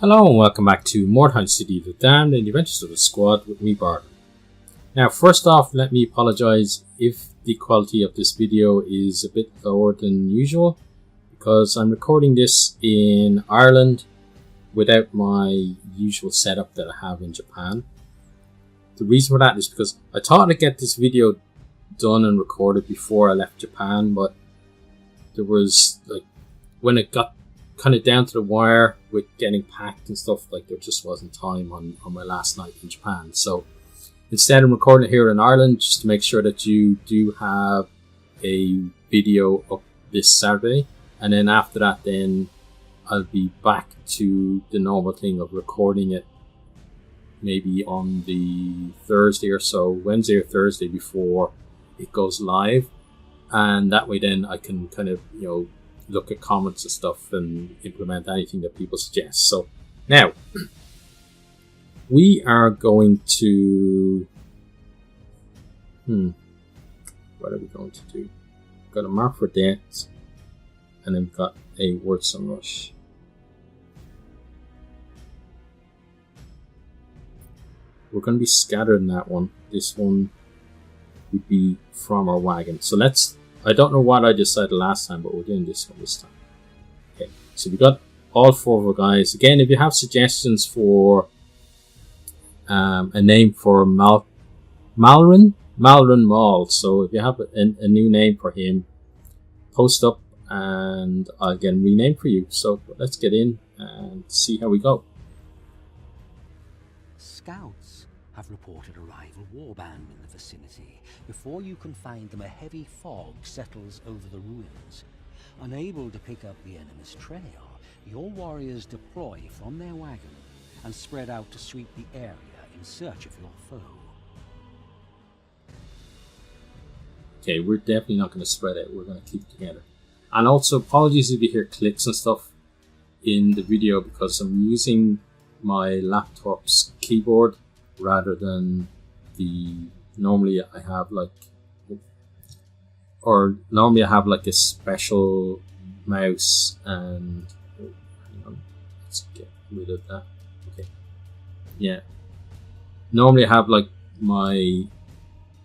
Hello and welcome back to Mordheim The Damned and the Adventures of the Squad with me, Bardon. Now, first off, let me apologise if the quality of this video is a bit lower than usual, because I'm recording this in Ireland without my usual setup that I have in Japan. The reason for that is because I thought I'd get this video done and recorded before I left Japan, but there was, when it got kind of down to the wire with getting packed and stuff, there just wasn't time on my last night in Japan. So instead I'm recording it here in Ireland just to make sure that you do have a video up this Saturday, and then after that then I'll be back to the normal thing of recording it maybe on the Thursday or so, Wednesday or Thursday before it goes live, and that way then I can kind of, look at comments and stuff and implement anything that people suggest. So now we are going to what are we going to do? We've got a mark for death, and then we've got a wordsome rush. We're going to be scattered in that one. This one would be from our wagon. So I don't know what I decided last time, but we're doing this one this time. Okay, so we got all four of our guys. Again, if you have suggestions for a name for Malrin Mall, so if you have a new name for him, post up and I'll get him renamed for you. So let's get in and see how we go. Scouts have reported a rival warband in the vicinity. Before you can find them, a heavy fog settles over the ruins. Unable to pick up the enemy's trail, your warriors deploy from their wagon and spread out to sweep the area in search of your foe. Okay, we're definitely not going to spread out. We're going to keep together. And also, apologies if you hear clicks and stuff in the video, because I'm using my laptop's keyboard rather than normally I have a special mouse, and hang on, let's get rid of that. Okay, yeah, normally I have my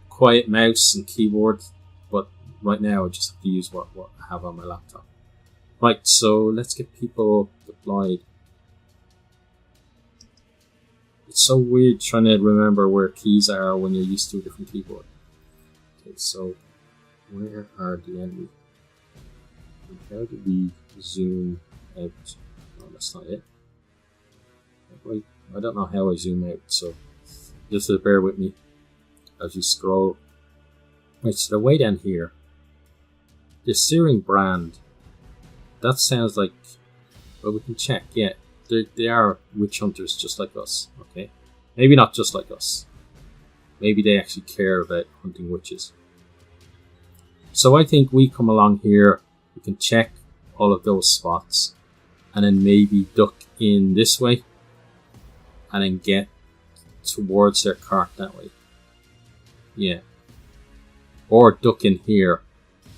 quiet mouse and keyboard, but right now I just have to use what I have on my laptop. Right, so let's get people deployed. It's so weird trying to remember where keys are when you're used to a different keyboard. Okay, so where are the enemy? How do we zoom out? No, that's not it. Wait, I don't know how I zoom out, so just bear with me as you scroll. Right, so they're way down here. The Searing Brand. That sounds like, well, we can check, yeah. They are witch hunters just like us, okay? Maybe not just like us. Maybe they actually care about hunting witches. So I think we come along here, we can check all of those spots, and then maybe duck in this way, and then get towards their cart that way. Yeah. Or duck in here,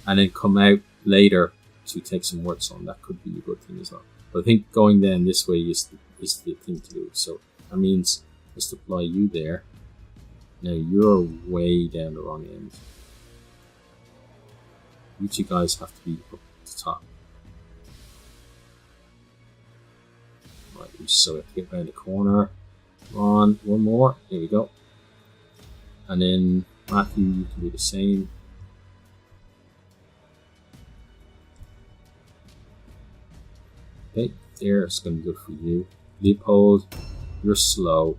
and then come out later to take some words on. That could be a good thing as well. But I think going then this way is the thing to do. So that means let's deploy you there. Now you're way down the wrong end. You two guys have to be up at the top. Right, so we have to get around the corner. Come on, one more. There we go. And then Matthew, you can do the same. Okay, there's going to be good for you. Leopold, you're slow.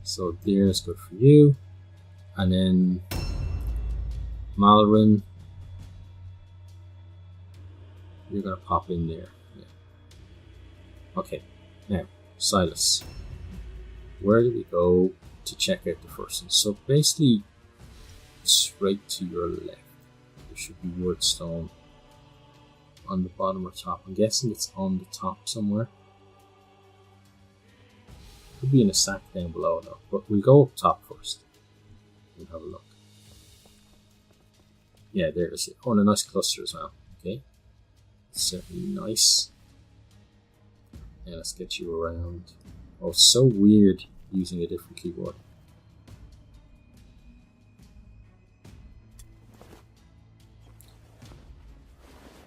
So there's good for you. And then Malrin, you're going to pop in there. Yeah. Okay, now Silas. Where do we go to check out the first one? So basically, straight to your left. There should be Wordstone on the bottom or top. I'm guessing it's on the top somewhere. Could be in a sack down below though, but we'll go up top first. We'll have a look. Yeah, there's it. Oh, and a nice cluster as well. Okay, certainly nice. Yeah, let's get you around. Oh, it's so weird using a different keyboard.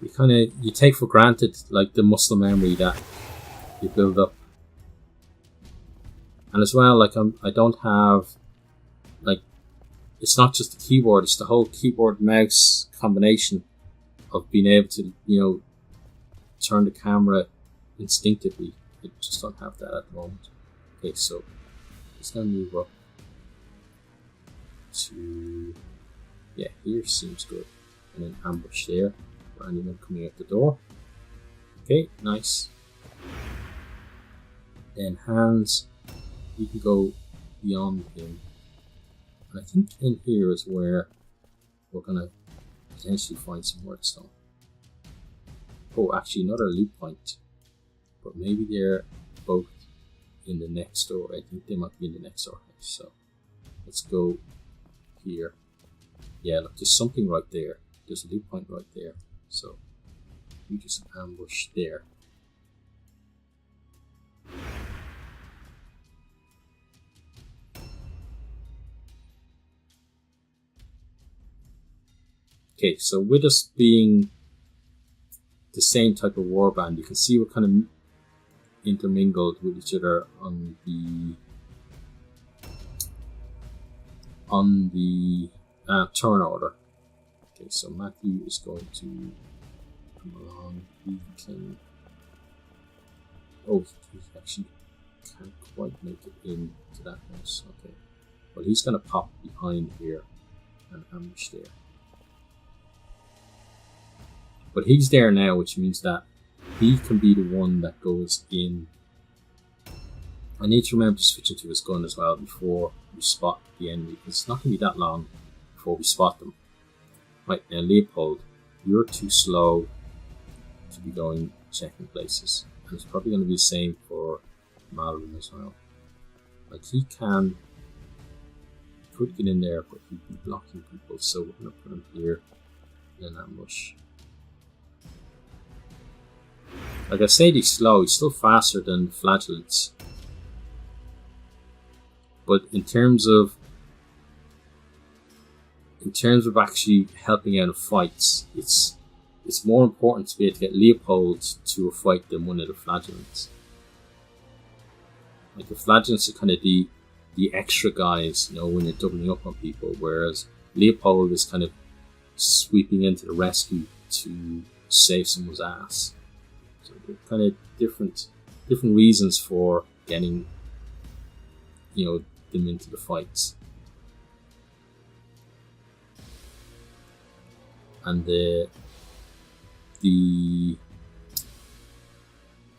You take for granted like the muscle memory that you build up, and as well, like I don't have like, it's not just the keyboard; it's the whole keyboard mouse combination of being able to, you know, turn the camera instinctively. I just don't have that at the moment. Okay, so it's gonna move up to, yeah, here seems good, and then ambush there. Anyone coming out the door. Okay, nice. Then hands, you can go beyond him. And I think in here is where we're gonna potentially find some wordstone. Oh, actually another loot point. But maybe they're both in the next door. I think they might be in the next door. So let's go here. Yeah, look, there's something right there. There's a loot point right there. So you just ambush there. Okay, so with us being the same type of warband, you can see we're kind of intermingled with each other on the turn order. Okay, so Matthew is going to come along. He can. Oh, he actually can't quite make it into that house. Okay, well, he's going to pop behind here and ambush there. But he's there now, which means that he can be the one that goes in. I need to remember to switch into his gun as well before we spot the enemy, because it's not going to be that long before we spot them. Right, now Leopold, you're too slow to be going checking places. And it's probably going to be the same for Malvin as well. Like, he could get in there, but he'd be blocking people, so we're going to put him here in an ambush. Like I said, he's slow, he's still faster than Flagellants. But in terms of actually helping out in fights, it's more important to be able to get Leopold to a fight than one of the Flagellants. Like, the Flagellants are kind of the extra guys, you know, when you're doubling up on people, whereas Leopold is kind of sweeping into the rescue to save someone's ass. So they're kind of different reasons for getting, you know, them into the fights. And the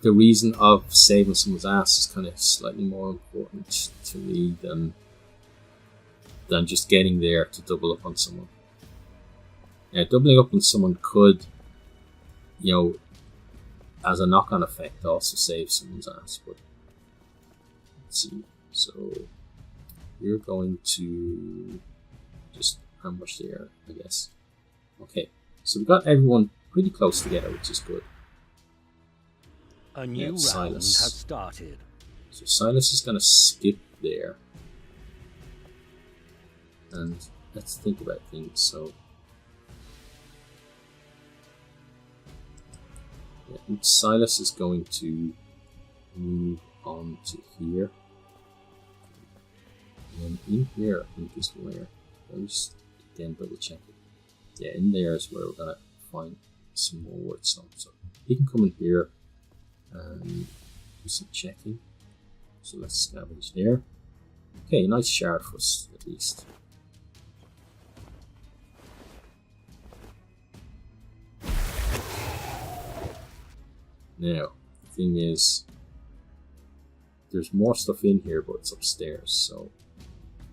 reason of saving someone's ass is kind of slightly more important to me than just getting there to double up on someone. Now, doubling up on someone could, you know, as a knock-on effect, also save someone's ass. But let's see. So you're going to just ambush there, I guess. Okay, so we got everyone pretty close together, which is good. A new round Silas has started. So Silas is going to skip there. And let's think about things. So yeah, I think Silas is going to move on to here. And in here, I think is where, let me just again double check it. Yeah, in there is where we're going to find some more wordstone. So he can come in here and do some checking. So let's scavenge there. Okay, nice shard for us at least. Now, the thing is, there's more stuff in here, but it's upstairs. So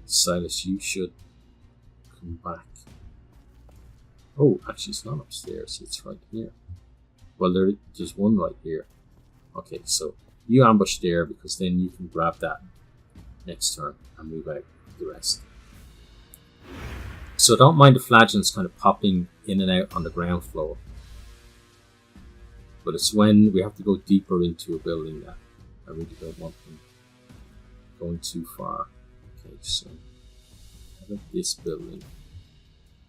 Silas, you should come back. Oh, actually it's not upstairs, it's right here. Well, there's one right here. Okay, so you ambush there, because then you can grab that next turn and move out the rest. So don't mind the Flagellants kind of popping in and out on the ground floor. But it's when we have to go deeper into a building that I really don't want them going too far. Okay, so how about this building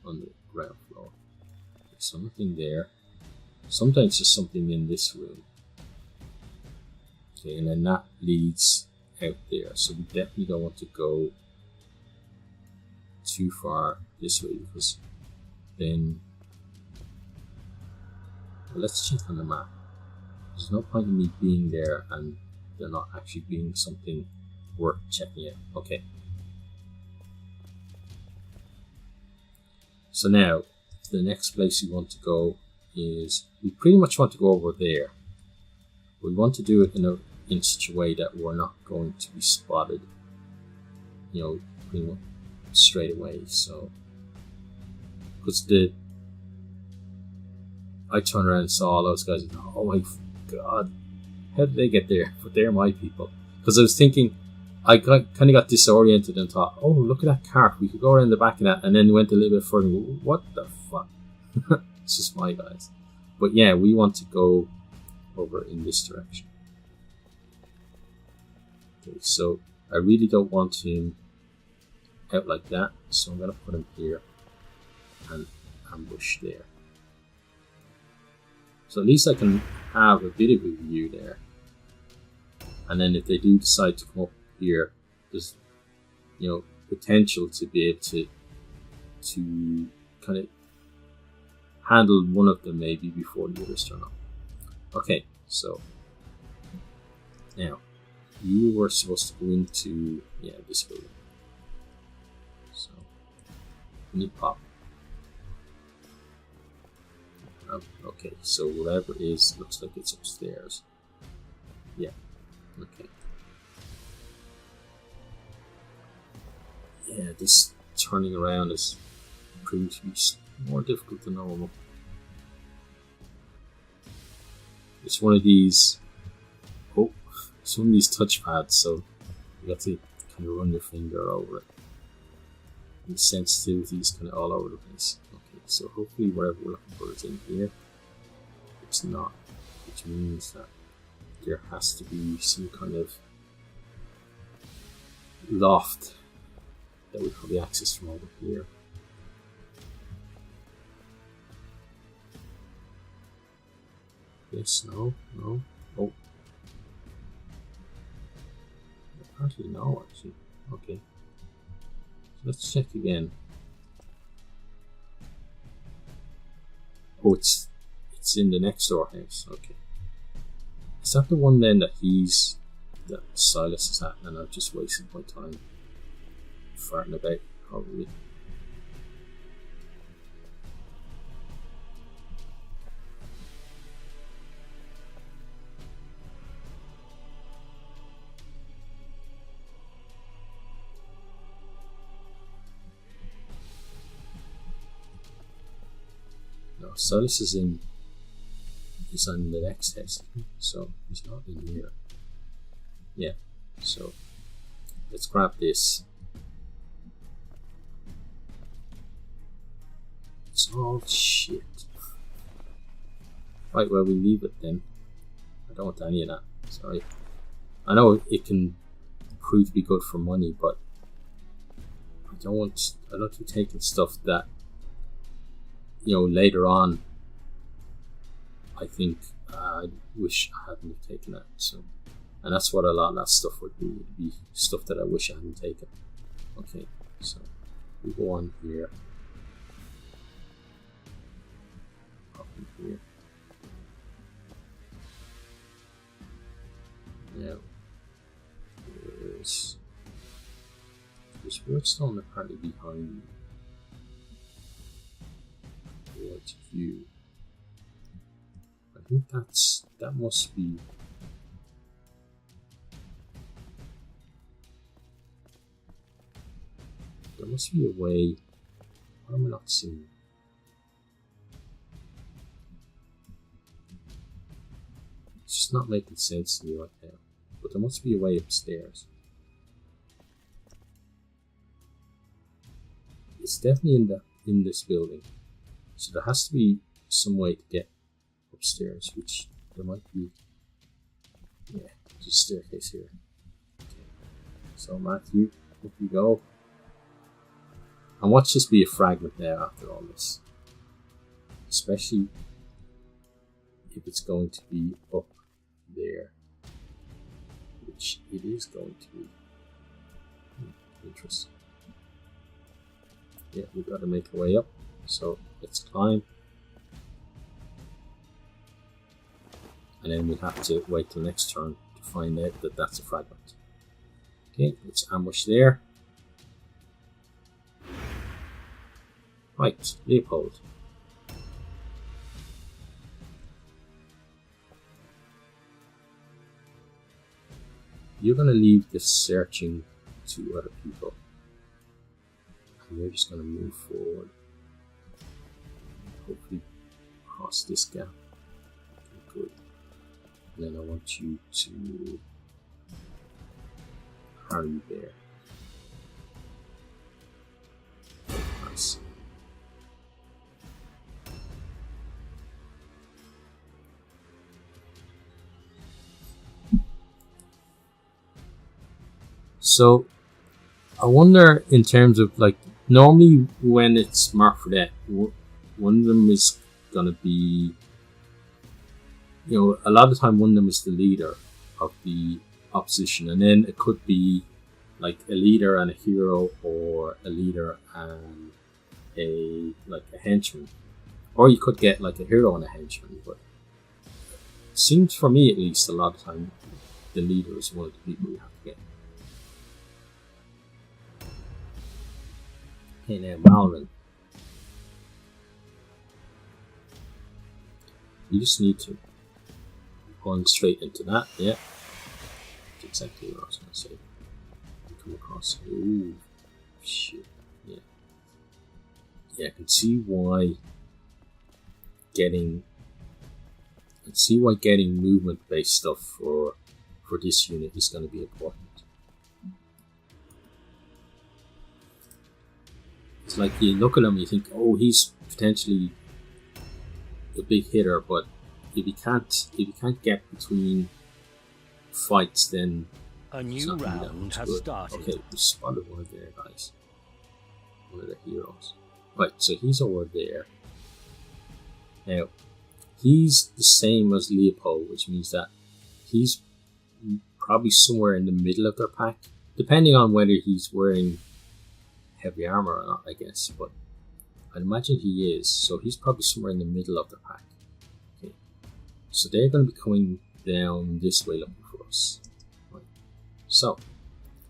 on the ground floor? There's something there. Sometimes there's something in this room. Okay, and then that leads out there. So we definitely don't want to go too far this way because then... Well, let's check on the map. There's no point in me being there and there not actually being something worth checking out. Okay. So now, the next place we want to go is... We pretty much want to go over there. We want to do it in such a way that we're not going to be spotted, you know, pretty much straight away. So, because I turned around and saw all those guys and thought, oh my god, how did they get there? But they're my people. Because I was thinking, I kind of got disoriented and thought, oh, look at that cart, we could go around the back of that, and then went a little bit further and go, what the fuck? It's just my guys. But yeah, we want to go over in this direction. Okay, so I really don't want him out like that, so I'm going to put him here and ambush there. So at least I can have a bit of a view there. And then if they do decide to come up here, there's, you know, potential to be able to kind of handle one of them maybe before the others turn up. Okay, so now you were supposed to go into this building. So we need pop. Okay, so whatever it is, looks like it's upstairs. Yeah, okay. Yeah, this turning around is proving to be more difficult than normal. It's one of these... Oh, it's one of these touchpads, so you got to kind of run your finger over it. And the sensitivity is kind of all over the place. So hopefully whatever we're looking for is in here. It's not, which means that there has to be some kind of loft that we probably access from over here. Yes, no. Oh. Apparently no, actually. Okay. So let's check again. Oh, it's in the next door house. Okay. Is that the one then that Silas is at, and I've just wasted my time farting about, probably. No, Silas is on the next test, so he's not in here. Yeah, so let's grab this. It's all shit. Right, well, we leave it then. I don't want any of that. Sorry. I know it can prove to be good for money, but I don't want to be taking stuff that, you know, later on I think I wish I hadn't have taken that. So, and that's what a lot of that stuff would be. It'd be stuff that I wish I hadn't taken. Okay, so we go on here. Up in here. Now, there's redstone apparently behind towards view. I think that must be. There must be a way. What am I not seeing? It's just not making sense to me right now. But there must be a way upstairs. It's definitely in this building. So there has to be some way to get upstairs, which there might be. Yeah, just staircase here. Okay. So Matthew, up you go. And watch this be a fragment now after all this. Especially if it's going to be up there. Which it is going to be. Interesting. Yeah, we've got to make our way up. So let's climb. And then we'll have to wait till next turn to find out that that's a fragment. Okay, let's ambush there. Right, Leopold. You're going to leave this searching to other people. And we're just going to move forward. Hopefully cross this gap. Okay, good. And then I want you to harry there. Nice. So I wonder, in terms of like, normally when it's marked for that, one of them is gonna be, you know, a lot of the time one of them is the leader of the opposition, and then it could be like a leader and a hero, or a leader and a henchman, or you could get like a hero and a henchman. But it seems, for me at least, a lot of the time the leader is one of the people you have to get. Okay, now Malvin. You just need to run straight into that, yeah. That's exactly what I was going to say. You come across, ooh, shit, yeah. Yeah, I can see why getting movement-based stuff for this unit is going to be important. It's like you look at him and you think, oh, he's potentially a big hitter, but if you can't get between fights, then a new round has started. Okay, we spotted one there, guys. One of the heroes. Right, so he's over there. Now, he's the same as Leopold, which means that he's probably somewhere in the middle of their pack, depending on whether he's wearing heavy armor or not, I guess, but I'd imagine he is, so he's probably somewhere in the middle of the pack. Okay, so they're going to be coming down this way looking for us. Right. So,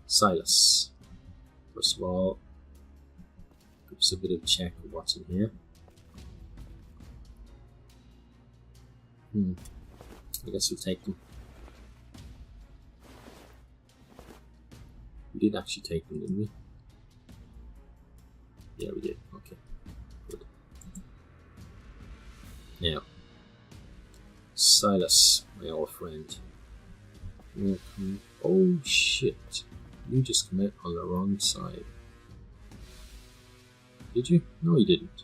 Silas, first of all, give us a bit of a check of what's in here. I guess we'll take them. We did actually take them, didn't we? Yeah, we did. Okay, good. Now, Silas, my old friend. Oh shit! You just come out on the wrong side. Did you? No, you didn't.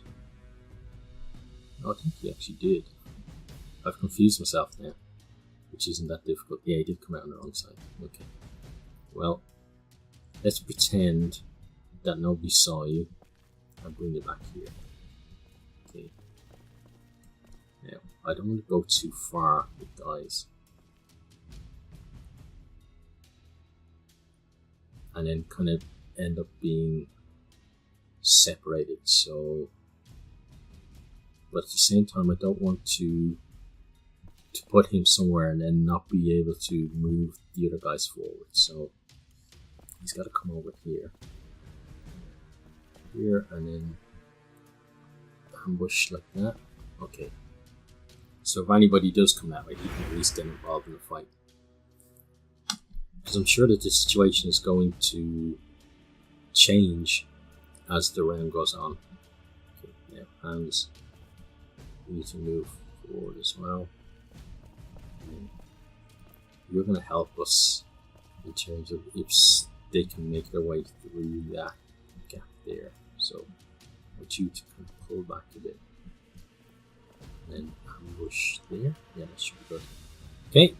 No, I think you actually did. I've confused myself now, which isn't that difficult. Yeah, he did come out on the wrong side. Okay. Well, let's pretend that nobody saw you and bring you back here. Okay. Now, I don't want to go too far with guys. And then kind of end up being separated, so... But at the same time, I don't want to put him somewhere and then not be able to move the other guys forward. So he's got to come over here, and then ambush like that. Okay. So if anybody does come that way, he can at least get involved in the fight. Because I'm sure that the situation is going to change as the round goes on. Okay, now hands. We need to move forward as well. And you're going to help us in terms of if they can make their way through that gap there. So I want you to kind of pull back a bit. And then ambush there. Yeah, that should be good. Okay.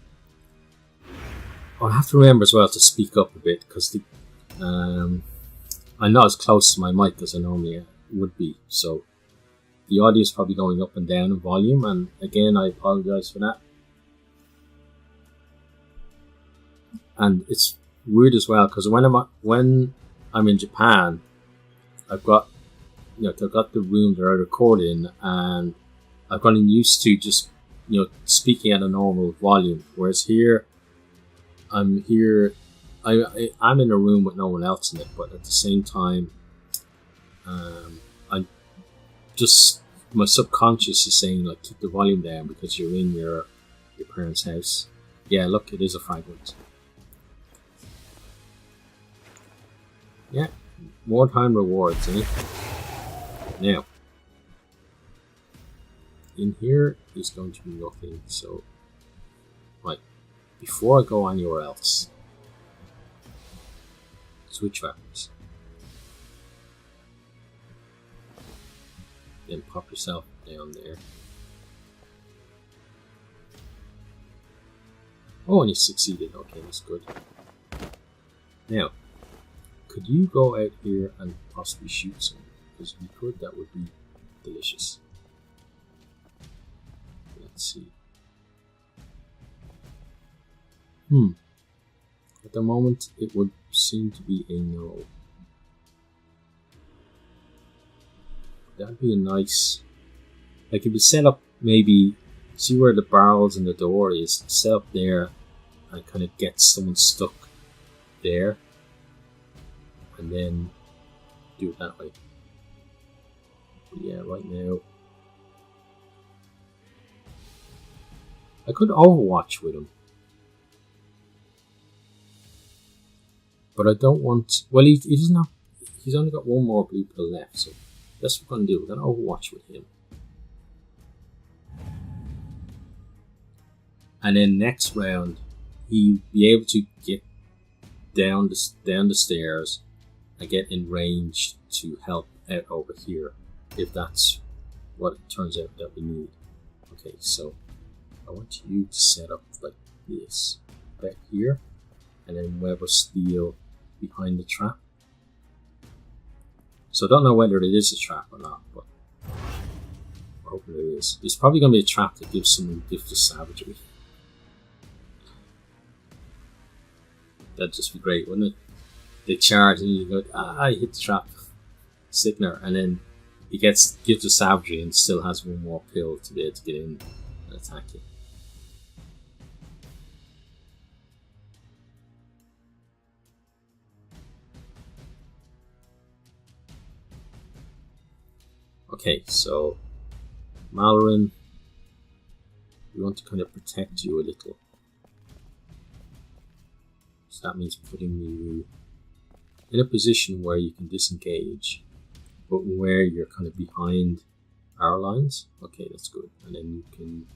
I have to remember as well to speak up a bit because I'm not as close to my mic as I normally would be, so the audio is probably going up and down in volume, and again I apologize for that. And it's weird as well because when I'm in Japan, I've got the room that I record in, and I've gotten used to just speaking at a normal volume. Whereas here, I'm in a room with no one else in it, but at the same time, I just, my subconscious is saying like keep the volume down because you're in your parents' house. Yeah, look, it is a fragment. Yeah, Mordheim rewards, eh? Now, in here is going to be nothing, so, right, before I go anywhere else, switch weapons. Then pop yourself down there. Oh, and you succeeded, okay, that's good. Now, could you go out here and possibly shoot someone? Because if you could, that would be delicious. Let's see. At the moment, it would seem to be a no. That'd be a nice... Like if you set up, maybe, see where the barrels and the door is, set up there and kind of get someone stuck there. And then do it that way. But yeah, right now I could Overwatch with him, but I don't want. Well, he doesn't have. He's only got one more blue pill left, so that's what we're going to do. We're going to Overwatch with him, and then next round he'll be able to get down the stairs and get in range to help out over here, if that's what it turns out that we need. Okay, so I want you to set up like this, back here, and then web of steel behind the trap. So I don't know whether it is a trap or not, but I'm hoping it is. It's probably going to be a trap that gives someone a gift of savagery. That'd just be great, wouldn't it? They charge and you go, I hit the trap, Signer, and then he gets gift of savagery and still has one more pill to be able to get in and attack you. Okay, so Mallorin, we want to kind of protect you a little. So that means putting you in a position where you can disengage, but where you're kind of behind our lines. Okay, that's good. And then you can...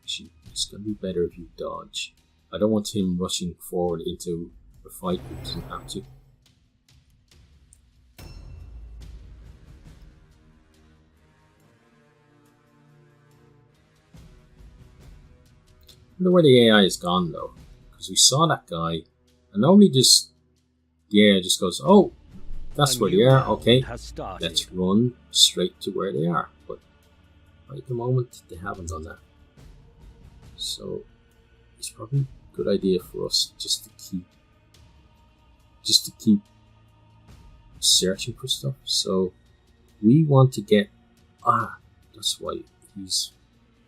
Actually, it's going to be better if you dodge. I don't want him rushing forward into a fight if he doesn't have to. I wonder where the AI is gone though, because we saw that guy, and normally just the AI just goes, "Oh, that's where they are. Okay, let's run straight to where they are." But right at the moment, they haven't done that, so it's probably a good idea for us just to keep searching for stuff. So we want to get that's why he's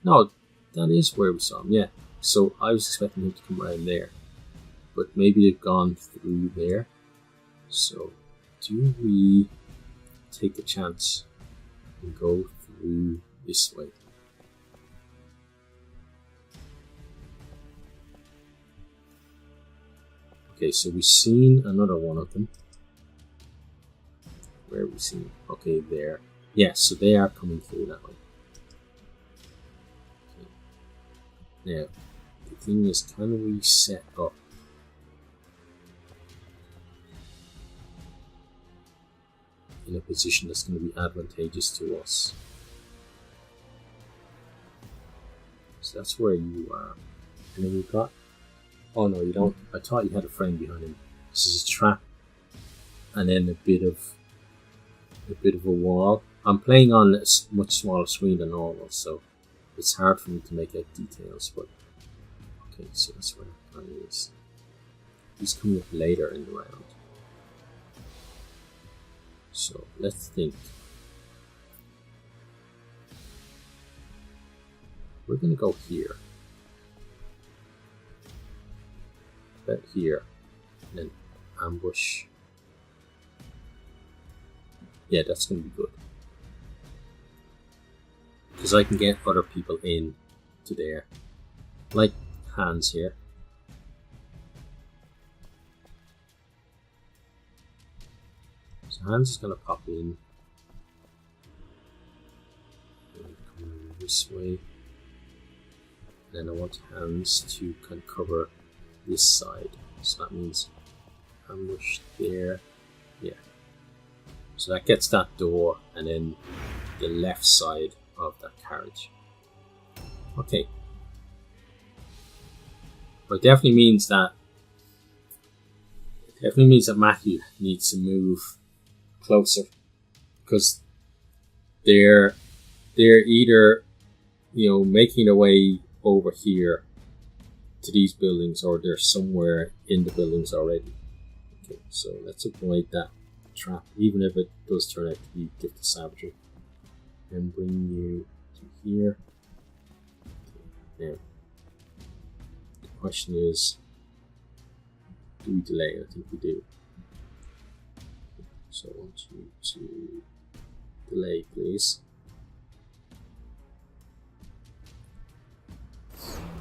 no, that is where we saw him. Yeah. So I was expecting him to come around there, but maybe they've gone through there. So do we take a chance and go through this way? Okay, so we've seen another one of them. Where have we seen? Okay, there. Yeah, so they are coming through that way. Okay. Now, the thing is, can we set up in a position that's going to be advantageous to us? So that's where you are. And then we've got... Oh no, you don't. I thought you had a frame behind him. This is a trap. And then a bit of a wall. I'm playing on a much smaller screen than normal, so it's hard for me to make out details, but okay, so that's where the guy is. He's coming up later in the round. So let's think. We're gonna go here. About here. And then ambush. Yeah, that's gonna be good. Because I can get other people in to there. Like Hans here. So Hans is going to pop in. Come this way. Then I want Hans to kind of cover this side. So that means ambush there. Yeah. So that gets that door and then the left side of that carriage. Okay. But it definitely means that Matthew needs to move closer, because they're either, you know, making their way over here to these buildings, or they're somewhere in the buildings already. Okay, so let's avoid that trap, even if it does turn out to be gift of savagery. And bring you to here. Okay, now, the question is, do we delay? I think we do. So I want you to delay, please.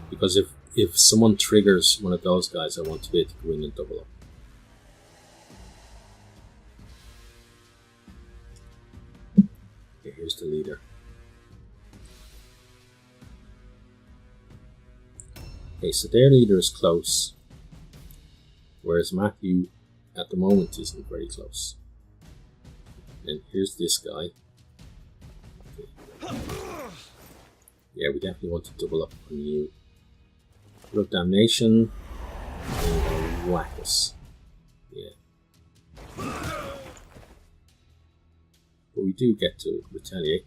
Because if someone triggers one of those guys, I want to be able to go in and double up. Okay, here's the leader. Okay, so their leader is close, whereas Matthew at the moment isn't very close. And here's this guy. Okay. Yeah, we definitely want to double up on you. Look, damnation, and whack us. Yeah. But we do get to retaliate.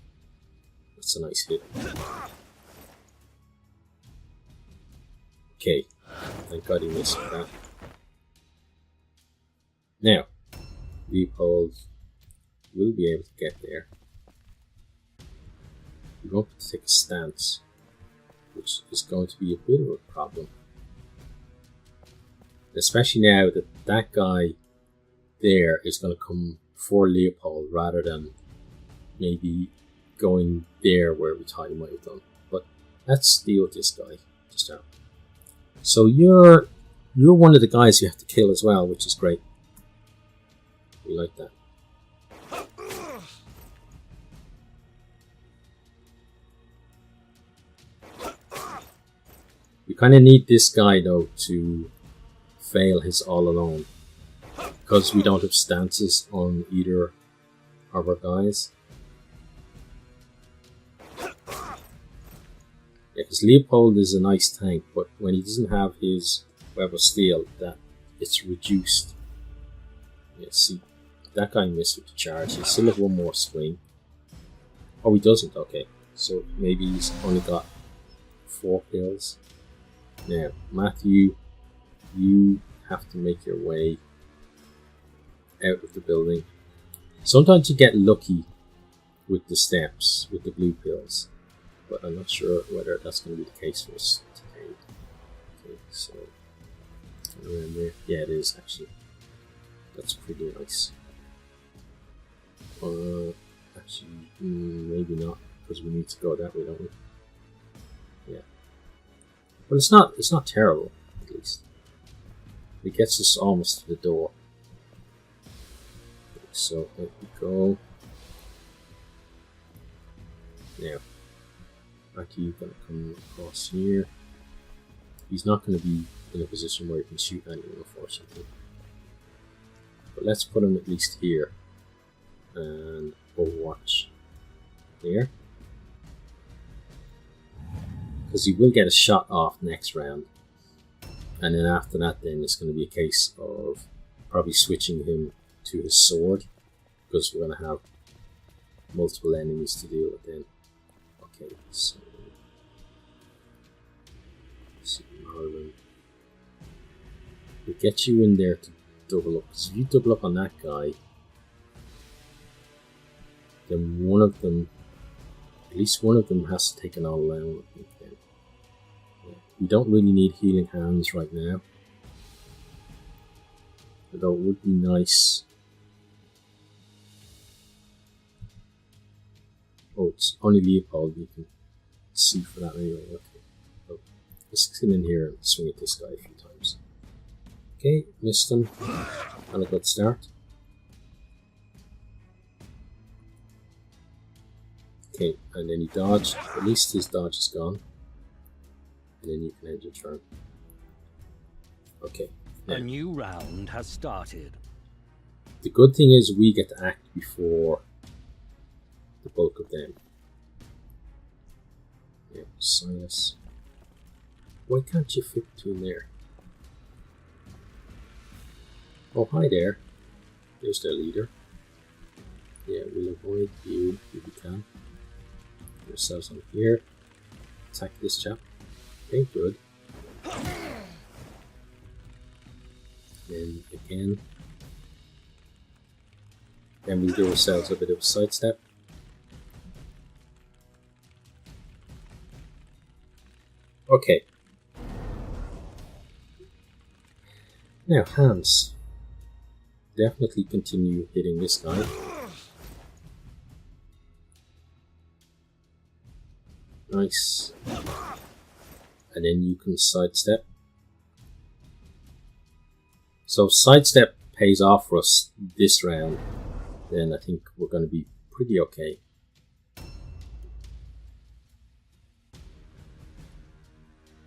That's a nice hit. Okay, thank God he missed that. Now, Leopold will be able to get there. We're going to take a stance, which is going to be a bit of a problem. Especially now that that guy there is going to come for Leopold rather than maybe going there where we thought he might have done. But let's deal with this guy to start. So you're one of the guys you have to kill as well, which is great. We like that. We kind of need this guy though to fail his all alone, because we don't have stances on either of our guys. Yeah, because Leopold is a nice tank, but when he doesn't have his web of steel, that it's reduced. Yeah, see, that guy missed with the charge. He still has one more swing. Oh, he doesn't. Okay, so maybe he's only got 4 kills. Now, Matthew, you have to make your way out of the building. Sometimes you get lucky with the steps, with the blue pills, but I'm not sure whether that's going to be the case for us today. Okay, so around there. Yeah, it is actually. That's pretty nice. Actually, maybe not, because we need to go that way, don't we? Yeah. But it's not terrible, at least. It gets us almost to the door. Okay, so there we go. Now, Matthew's going to come across here. He's not going to be in a position where he can shoot anyone, unfortunately. But let's put him at least here. And Overwatch here. Because he will get a shot off next round And then after that, then it's going to be a case of probably switching him to his sword, because we're going to have multiple enemies to deal with then. Okay, so Mordheim. We'll get you in there to double up, because if you double up on that guy, then one of them, at least one of them, has to take an all around. I think then. Yeah. We don't really need healing hands right now, although it would be nice. Oh, it's only Leopold you can see for that anyway. Okay, so let's get in here and swing at this guy a few times. Okay, missed him. And a good start. Okay, and then he dodged. At least his dodge is gone. And then you can end your turn. Okay. Now, a new round has started. the good thing is we get to act before the bulk of them. Yeah, Silas. Why can't you fit between there? Oh, hi there. There's their leader. Yeah, we'll avoid you if we can. Get ourselves on here. Attack this chap. Okay, good. Then again. Then we'll do ourselves a bit of a sidestep. Okay. Now, hands. Definitely continue hitting this guy. Nice. And then you can sidestep. So if sidestep pays off for us this round, then I think we're going to be pretty okay.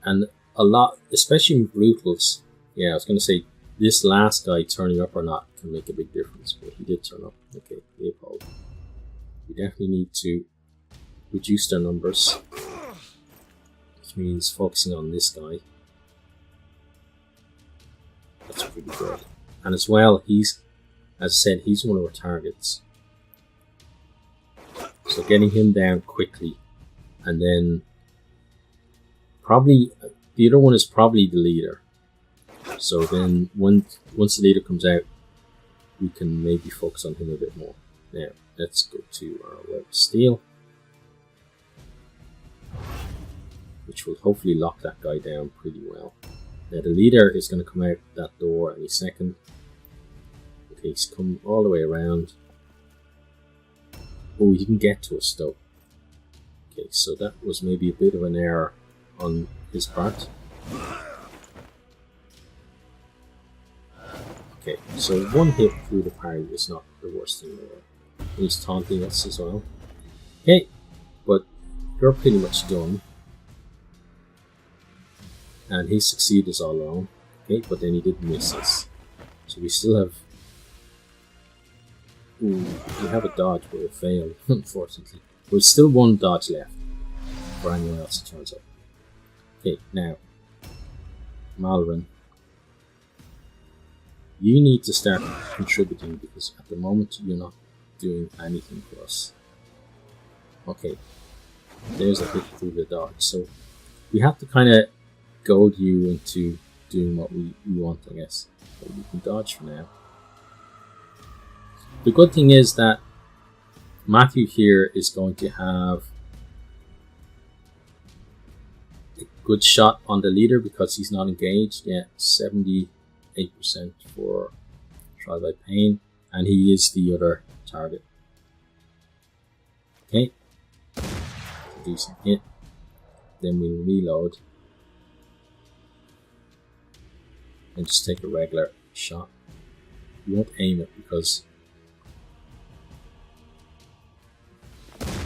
And a lot, especially in brutals, yeah, I was going to say, this last guy turning up or not can make a big difference, but he did turn up. Okay, Leopold. We definitely need to reduce their numbers, which means focusing on this guy. That's pretty good. And as well, he's, as I said, he's one of our targets. So getting him down quickly, and then probably the other one is probably the leader. So then once the leader comes out, we can maybe focus on him a bit more. Now, let's go to our web of steel, which will hopefully lock that guy down pretty well. Now the leader is going to come out that door any second. Okay, he's come all the way around. Oh, he didn't get to us though. Okay, so that was maybe a bit of an error on his part. Okay, so one hit through the parry is not the worst thing in the world. He's taunting us as well. Okay, but you're pretty much done. And he succeeded all along. Okay, but then he did miss us. So we still have... Ooh, we have a dodge, but it failed, unfortunately. There's still one dodge left for anyone else who turns up. Okay, now, Mordheim. You need to start contributing, because at the moment you're not doing anything for us. Okay, there's a hit through the dodge. So we have to kind of goad you into doing what we want, I guess. But we can dodge for now. The good thing is that Matthew here is going to have a good shot on the leader because he's not engaged yet. 78% for trial by pain, and he is the other target. Okay, decent hit. Then we'll reload and just take a regular shot. You won't aim it because,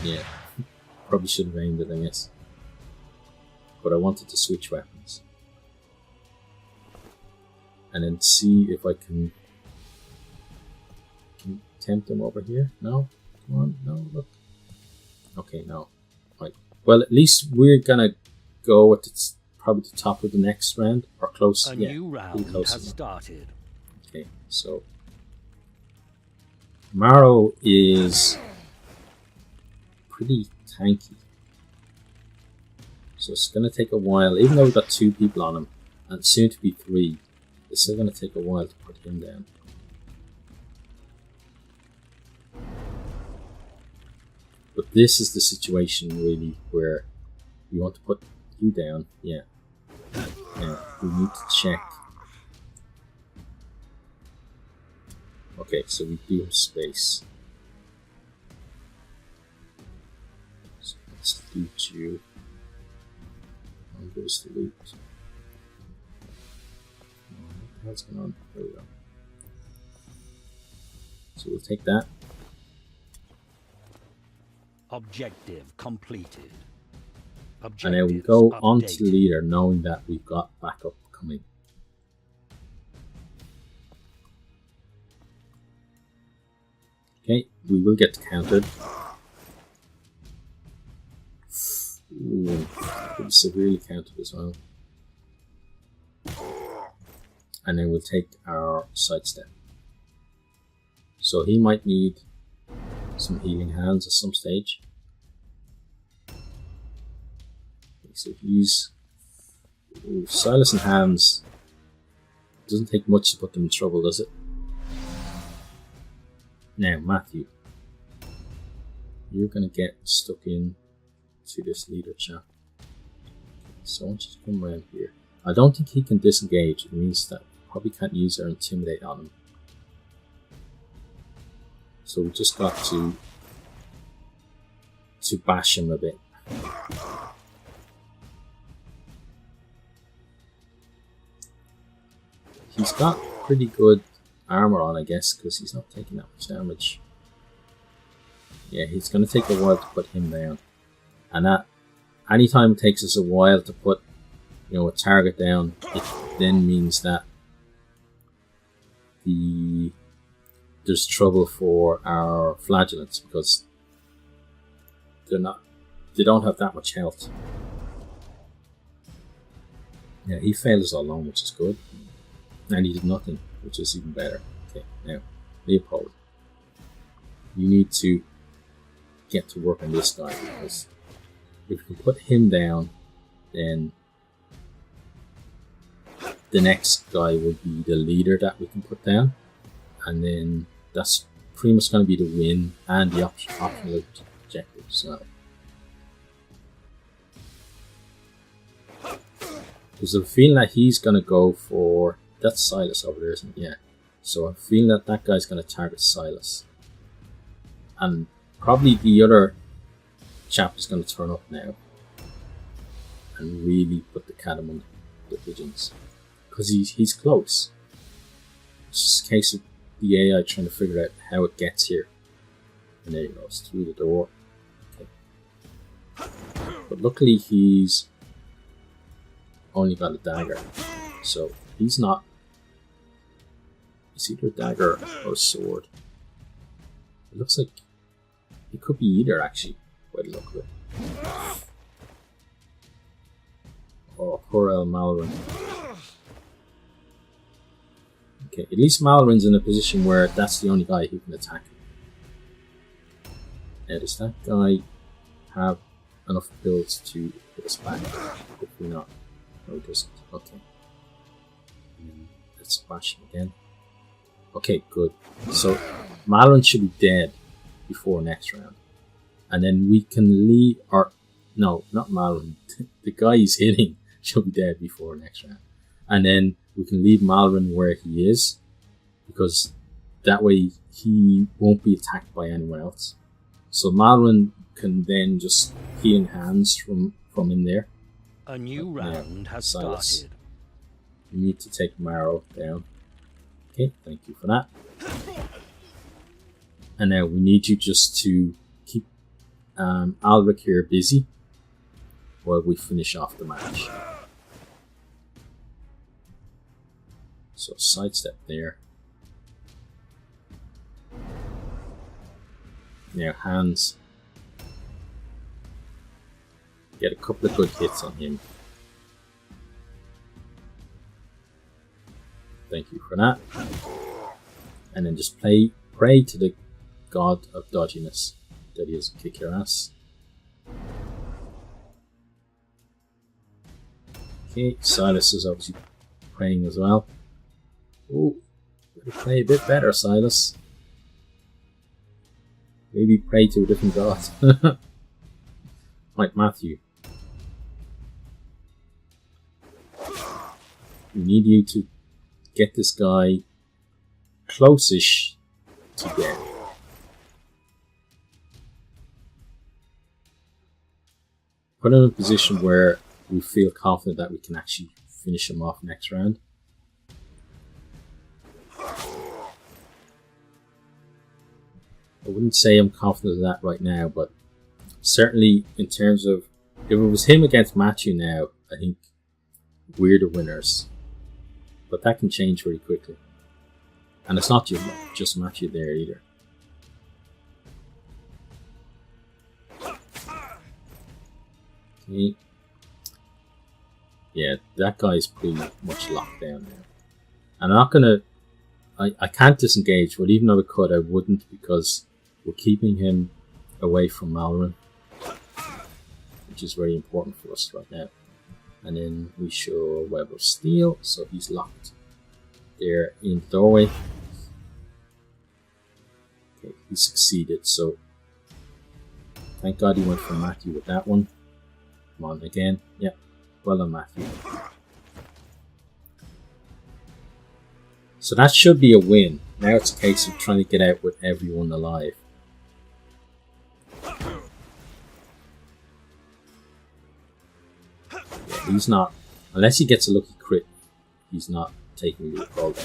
yeah, probably should have aimed it, I guess. But I wanted to switch weapons. And then see if I can tempt him over here. No? Come on, no, look. Okay, no. Right. Well, at least we're gonna go with the probably the top of the next round or close. A Yeah, new round has started. Okay, so Maro is pretty tanky, so it's going to take a while. Even though we've got 2 people on him, and soon to be 3, it's still going to take a while to put him down. But this is the situation really where we want to put you down. Yeah. Now we need to check. Okay, so we do have space. So let's loot you. Where goes the loot? What's going on? There we go. So we'll take that. Objective completed. And now we go on to the leader knowing that we've got backup coming. Okay, we will get countered. Ooh, pretty severely countered as well. And then we'll take our sidestep. So he might need some healing hands at some stage. Okay, so he's Silas and hands. Doesn't take much to put them in trouble, does it? Now, Matthew, you're gonna get stuck in to this leader chap. So I want you to come around here. I don't think he can disengage. It means that we probably can't use our intimidate on him. So we just got to bash him a bit. He's got pretty good armor on, I guess, because he's not taking that much damage. Yeah, it's going to take a while to put him down. And that, anytime it takes us a while to put, you know, a target down, it then means that there's trouble for our flagellants because they don't have that much health. Yeah, he failed us all along, which is good. And he did nothing, which is even better. Okay, now, Leopold, you need to get to work on this guy, because if we can put him down, then the next guy will be the leader that we can put down, and then that's pretty much going to be the win and the optional objective. So, because I'm feeling that he's going to go for, that's Silas over there, isn't it? Yeah. So I'm feeling that that guy's going to target Silas, and probably the other chap is going to turn up now and really put the cat among the pigeons, because he's close. It's just a case of the AI trying to figure out how it gets here. And there he goes, through the door. Okay. But luckily he's only got a dagger, so he's not. It's either a dagger or a sword. It looks like it could be either, actually, by the look of it. Oh, poor El Malrin. Okay, at least Malrin's in a position where that's the only guy who can attack him. Now, does that guy have enough builds to hit us back? Hopefully not. No, he doesn't. Okay. Let's bash him again. Okay, good. So, Malrin should be dead before next round. And then we can leave, or, no, not Malrin. The guy he's hitting should be dead before next round. And then we can leave Malrin where he is, because that way he won't be attacked by anyone else. So Malrin can then just healing hands from in there. A new round has Silas, started. you need to take Maro down. Okay, thank you for that. And now we need you just to keep Alric here busy while we finish off the match. So sidestep there. Now hands. Get a couple of good hits on him. Thank you for that. And then just pray to the god of dodginess that he doesn't kick your ass. Okay, Silas is obviously praying as well. Oh, better play a bit better, Silas. Maybe pray to a different god. Like Matthew. We need you to get this guy close-ish to death. Put him in a position where we feel confident that we can actually finish him off next round. I wouldn't say I'm confident of that right now, but certainly in terms of if it was him against Matthew now, I think we're the winners. But that can change very quickly. And it's not just Matthew there either. Okay. Yeah, that guy's pretty much locked down now. And I'm not gonna... I can't disengage, but even though I could, I wouldn't, because we're keeping him away from Malrin, which is very important for us right now. And then we show a Web of Steel, so he's locked there in the doorway. Okay, he succeeded, so thank God he went for Matthew with that one. Come on, again. Yeah, well done, Matthew. So that should be a win. Now it's a case of trying to get out with everyone alive. Yeah, he's not, unless he gets a lucky crit, he's not taking the call down.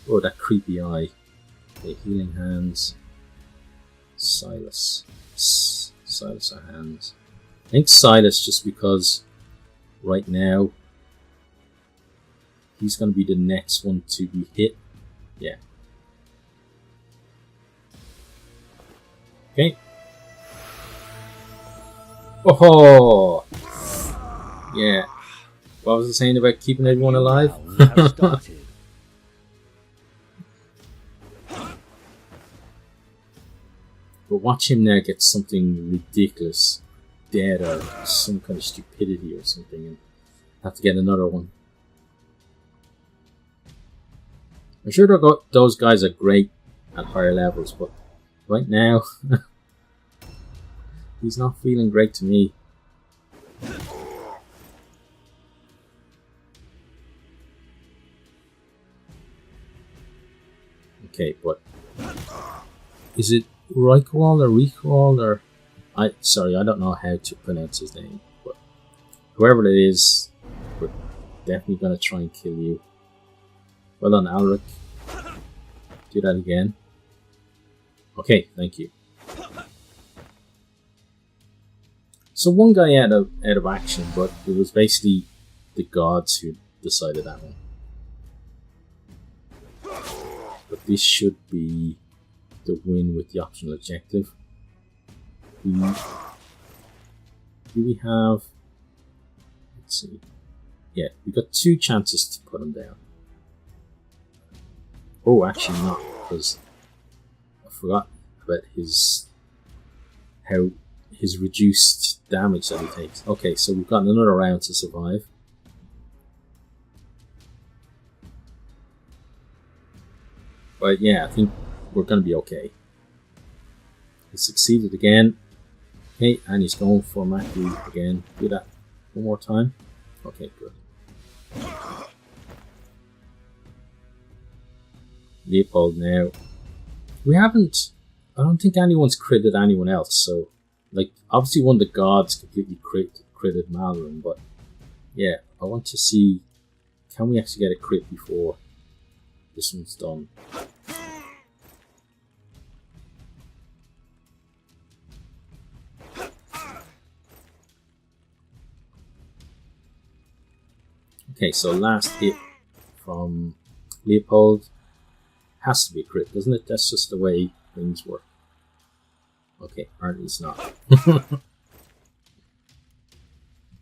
Oh, that creepy eye. Okay, healing hands. Silas. Silas our hands. I think Silas, just because right now he's going to be the next one to be hit. Yeah. Okay. Oh! Yeah. What was I saying about keeping everyone alive? But watch him now get something ridiculous. Dead or some kind of stupidity or something, and have to get another one. I'm sure those guys are great at higher levels, but right now he's not feeling great to me. Okay, but is it Reichwald or Reichwald or sorry, I don't know how to pronounce his name, but whoever it is, we're definitely going to try and kill you. Well done, Alric. Do that again. Okay, thank you. So one guy out of action, but it was basically the gods who decided that one. But this should be the win with the optional objective. Do we have... Let's see. Yeah, we've got 2 chances to put him down. Oh, actually not, because I forgot about his reduced damage that he takes. Okay, so we've got another round to survive. But yeah, I think we're going to be okay. He succeeded again. Okay, and he's going for Matthew again. Do that one more time. Okay, good. Leopold now. We haven't... I don't think anyone's critted anyone else, so... Like, obviously one of the gods completely critted Malrin, but... Yeah, I want to see... Can we actually get a crit before this one's done? Okay, so last hit from Leopold has to be a crit, doesn't it? That's just the way things work. Okay, apparently it's not.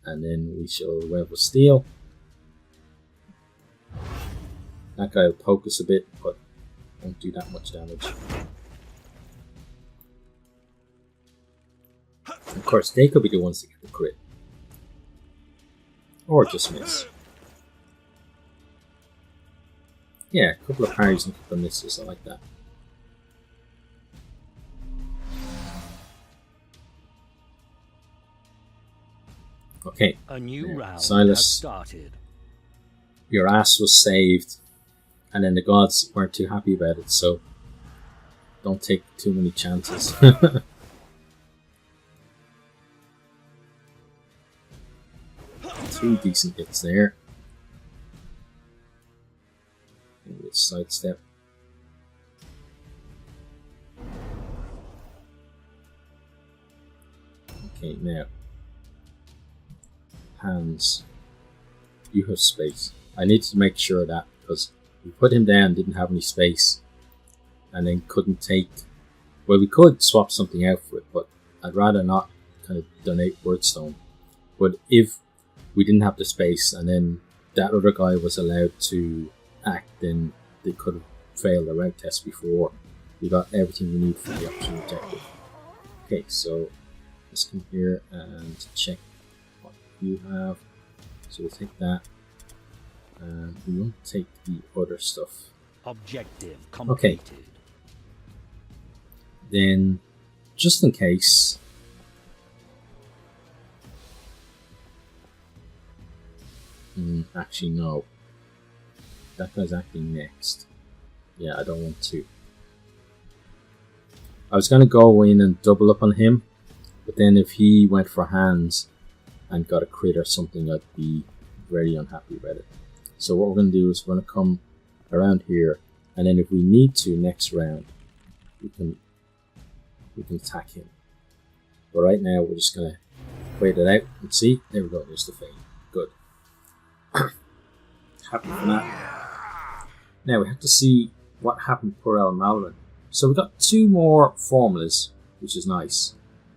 And then we shall Web of Steel. That guy will poke us a bit, but won't do that much damage. Of course, they could be the ones that get the crit. Or just miss. Yeah, a couple of parries and a couple of misses, I like that. Okay, A new round Silas, has started. your ass was saved, and then the gods weren't too happy about it, so don't take too many chances. Three decent hits there. With sidestep. Okay, now hands. You have space. I need to make sure of that because we put him down, didn't have any space, and then couldn't take. Well, we could swap something out for it, but I'd rather not kind of donate Wordstone. But if we didn't have the space and then that other guy was allowed to act, then they could have failed the route test before we got everything we need for the optional objective. Okay, so let's come here and check what you have. So we'll take that. And we won't take the other stuff. Objective completed. Okay. Then, just in case, actually no. That guy's acting next. Yeah, I don't want to. I was going to go in and double up on him, but then if he went for hands and got a crit or something, I'd be very unhappy about it. So what we're going to do is we're going to come around here, and then if we need to next round, we can attack him. But right now we're just going to wait it out and see. There we go, there's the fade. Good. Happy for that. Now we have to see what happened to poor El Malvin. So we've got 2 more formulas, which is nice.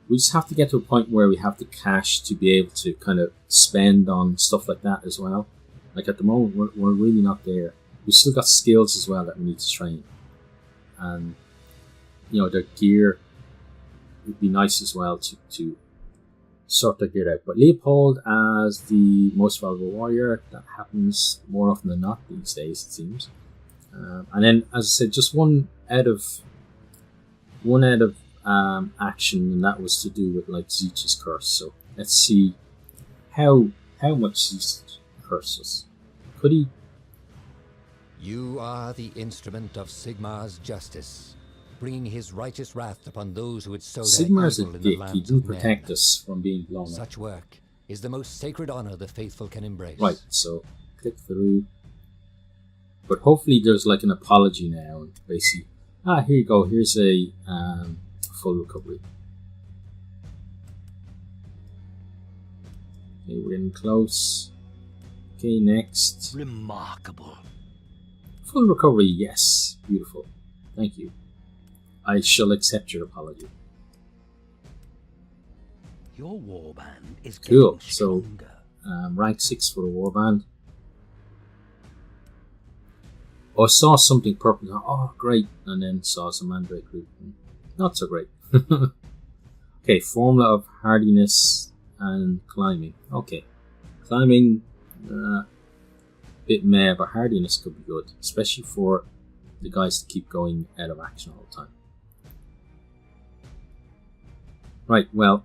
We just have to get to a point where we have the cash to be able to kind of spend on stuff like that as well. Like at the moment, we're really not there. We've still got skills as well that we need to train. And, you know, their gear would be nice as well to sort their gear out. But Leopold as the most valuable warrior, that happens more often than not these days, it seems. And then, as I said, just one out of action, and that was to do with like Zeech's curse. So let's see how much Zeech's curse was. Could he? You are the instrument of Sigmar's justice, bringing his righteous wrath upon those who would sow their Sigmar's a evil in the dick. lands He didn't of men. protect us from being blown up. Such work is the most sacred honor the faithful can embrace. Right, so click through. But hopefully there's like an apology now, and basically, here you go, here's a full recovery. Okay, we're getting close. Okay, next. Remarkable. Full recovery, yes. Beautiful. Thank you. I shall accept your apology. Your warband is Cool, getting so stronger. rank 6 for the warband. Oh, I saw something purple. Oh, great. And then saw some mandrake root. Not so great. Okay, formula of hardiness and climbing. Okay. Climbing, bit meh, but hardiness could be good. Especially for the guys that keep going out of action all the time. Right, well,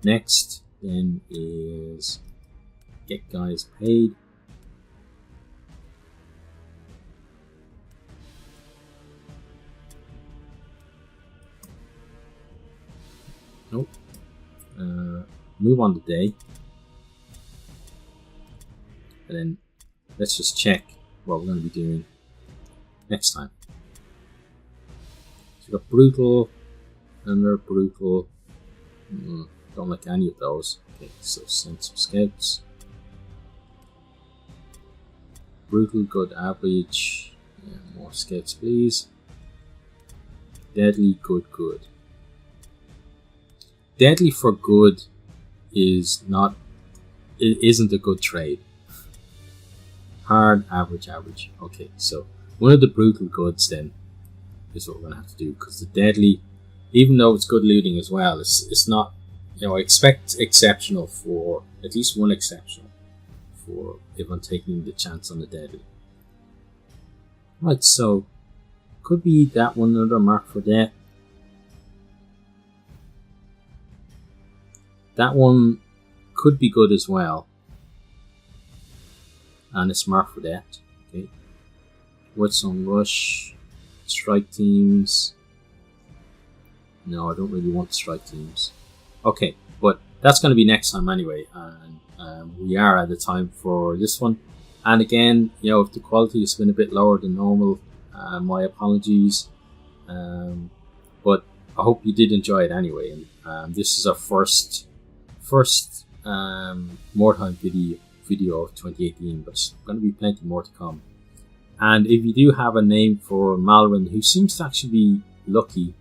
next then is get guys paid. Nope. Move on the day. And then let's just check what we're going to be doing next time. So we've got brutal, and they're brutal. Don't like any of those. Okay, so send some scouts. Brutal, good, average. Yeah, more scouts, please. Deadly, good, good. Deadly for good is not it isn't a good trade. Hard, average. Okay, so one of the brutal goods then is what we're going to have to do, because the deadly, even though it's good looting as well, it's not, you know, I expect exceptional for, at least one exceptional for if I'm taking the chance on the deadly. Right, so could be that one, another mark for death. That one could be good as well. And it's marked for that. Okay. What's on rush? Strike teams. No, I don't really want strike teams. Okay, but that's going to be next time anyway. And we are at the time for this one. And again, you know, if the quality has been a bit lower than normal, my apologies. But I hope you did enjoy it anyway. And this is our first Mordheim video of 2018, but there's going to be plenty more to come. And if you do have a name for Malrin, who seems to actually be lucky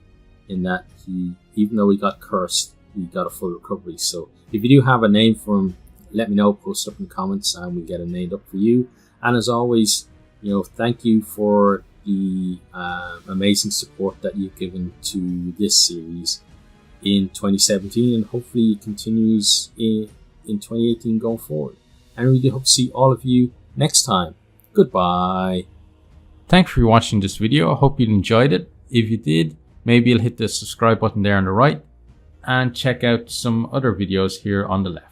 in that he, even though he got cursed, he got a full recovery. So if you do have a name for him, let me know, post up in the comments and we'll get a name up for you. And as always, you know, thank you for the amazing support that you've given to this series in 2017, and hopefully it continues in 2018 going forward. And I really hope to see all of you next time. Goodbye. Thanks for watching this video. I hope you enjoyed it. If you did, maybe you'll hit the subscribe button there on the right and check out some other videos here on the left.